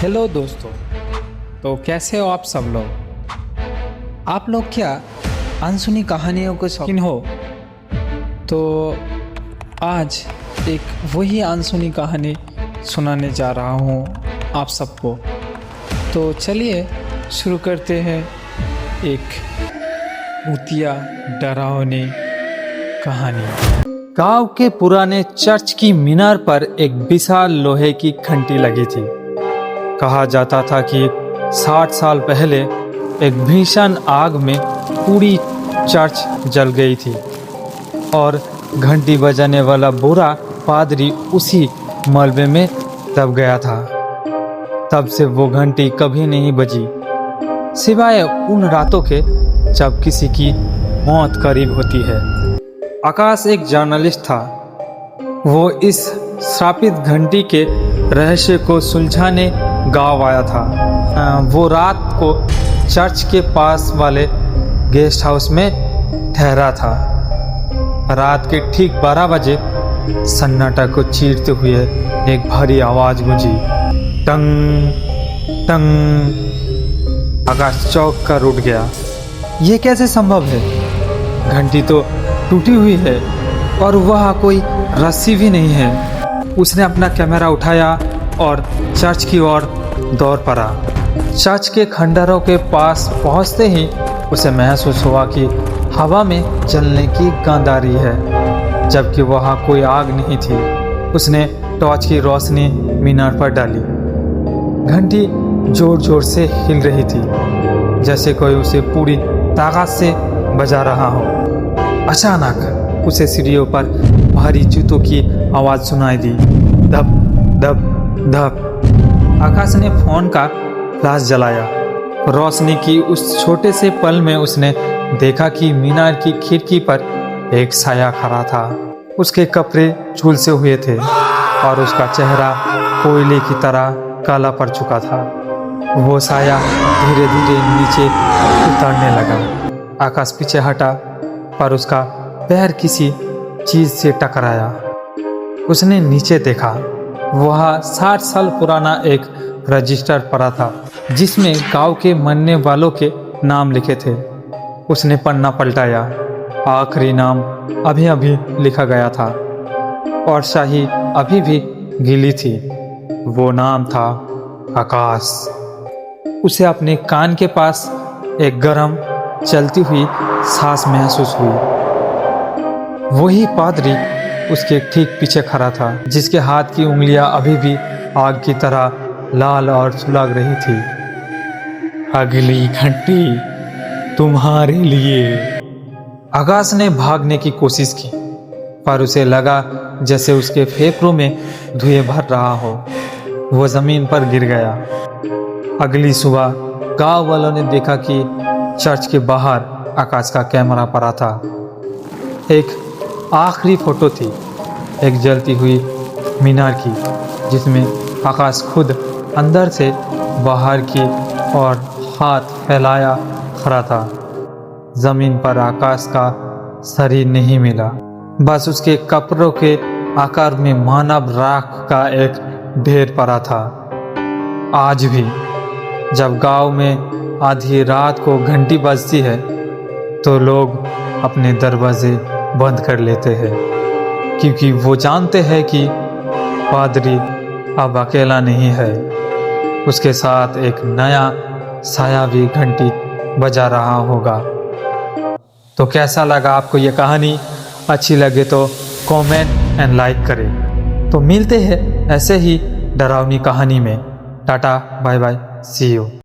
Hello दोस्तों, तो कैसे हो आप सब लोग। आप लोग क्या अनसुनी कहानियों के शौकीन हो? तो आज एक वही अनसुनी कहानी सुनाने जा रहा हूँ आप सबको। तो चलिए शुरू करते हैं एक भूतिया डरावनी कहानी। गांव के पुराने चर्च की मीनार पर एक विशाल लोहे की घंटी लगी थी। कहा जाता था कि 60 साल पहले एक भीषण आग में पूरी चर्च जल गई थी और घंटी बजाने वाला बूढ़ा पादरी उसी मलबे में दब गया था। तब से वो घंटी कभी नहीं बजी, सिवाय उन रातों के जब किसी की मौत करीब होती है। आकाश एक जर्नलिस्ट था। वो इस श्रापित घंटी के रहस्य को सुलझाने गांव आया था। वो रात को चर्च के पास वाले गेस्ट हाउस में ठहरा था। रात के ठीक 12 बजे सन्नाटा को चीरते हुए एक भारी आवाज गूंजी, टंग टंग। आकाश चौंक कर उठ गया। ये कैसे संभव है? घंटी तो टूटी हुई है और वह कोई रस्सी भी नहीं है। उसने अपना कैमरा उठाया और चर्च की ओर दौड़ पड़ा। चर्च के खंडहरों के पास पहुंचते ही उसे महसूस हुआ कि हवा में जलने की गंध आ रही है, जबकि वहाँ कोई आग नहीं थी। उसने टॉर्च की रोशनी मीनार पर डाली। घंटी जोर जोर से हिल रही थी, जैसे कोई उसे पूरी ताकत से बजा रहा हो। अचानक उसे सीढ़ियों पर भारी जूतों की आवाज सुनाई दी, धप धप धप। आकाश ने फोन का फ्लैश जलाया। रोशनी की उस छोटे से पल में उसने देखा कि मीनार की खिड़की पर एक साया खड़ा था। उसके कपड़े झुलसे हुए थे और उसका चेहरा कोयले की तरह काला पड़ चुका था। वो साया धीरे धीरे नीचे उतरने लगा। आकाश पीछे हटा, पर उसका पैर किसी चीज से टकराया। उसने नीचे देखा। वह 60 साल पुराना एक रजिस्टर पड़ा था, जिसमें गांव के मरने वालों के नाम लिखे थे। उसने पन्ना पलटाया। आखिरी नाम अभी अभी लिखा गया था और स्याही अभी भी गीली थी। वो नाम था आकाश। उसे अपने कान के पास एक गर्म चलती हुई सांस महसूस हुई। वही पादरी उसके ठीक पीछे खड़ा था, जिसके हाथ की उंगलियां अभी भी आग की तरह लाल और सुलग रही थी। अगली घंटी तुम्हारे लिए। आकाश ने भागने की कोशिश की, पर उसे लगा जैसे उसके फेफड़ों में धुएं भर रहा हो। वो जमीन पर गिर गया। अगली सुबह गांव वालों ने देखा कि चर्च के बाहर आकाश का कैमरा पड़ा था। एक आखिरी फोटो थी, एक जलती हुई मीनार की, जिसमें आकाश खुद अंदर से बाहर की और हाथ फैलाया खड़ा था। जमीन पर आकाश का शरीर नहीं मिला, बस उसके कपड़ों के आकार में मानव राख का एक ढेर पड़ा था। आज भी जब गांव में आधी रात को घंटी बजती है तो लोग अपने दरवाजे बंद कर लेते हैं, क्योंकि वो जानते हैं कि पादरी अब अकेला नहीं है। उसके साथ एक नया साया भी घंटी बजा रहा होगा। तो कैसा लगा आपको ये कहानी? अच्छी लगे तो कमेंट एंड लाइक करें। तो मिलते हैं ऐसे ही डरावनी कहानी में। टाटा बाय बाय, सी यू।